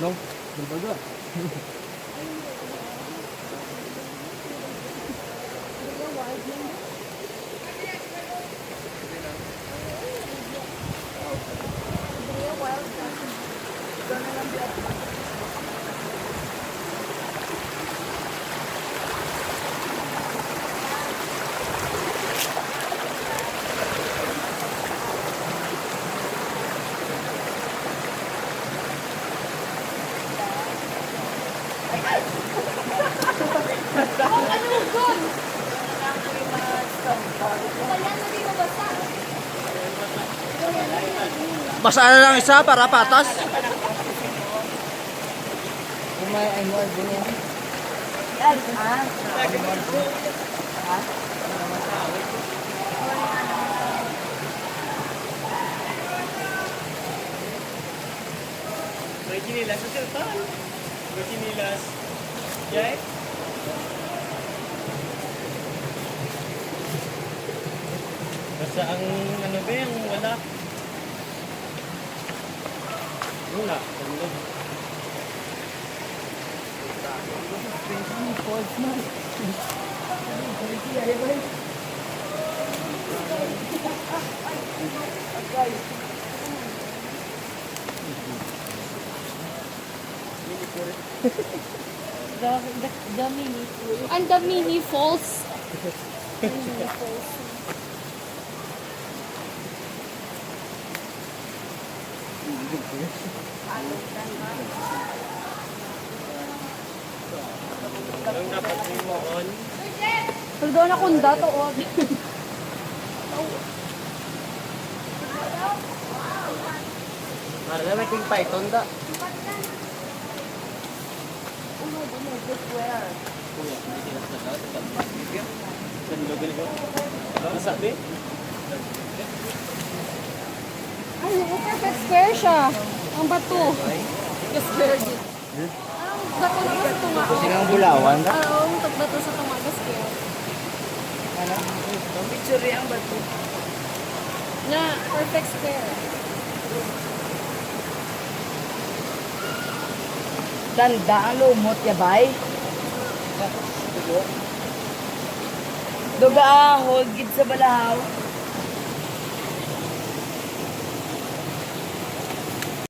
No? Baga. Basa na lang isa para patas. May ano din yan. Yan, ah. May chinilas sa siltan. May chinilas. Yay? Basta ang ano ba yung wala. Wala. The mini falls. And the mini falls. Mini falls. Ang dapat mo on. Pero doon akong dato. Para na may king python da. Kuya, may chinilas na daw. Sando ganito. Nasabi? Ay, perfect square siya. Ang bato. Square din. Ang bato na sa tunga. Sinang bulawan da. Oo, ang bato sa tunga. Square. Picture ang bato. Na, perfect square. Tanda ang lumot ya bay. Duga hold gid sa balahaw.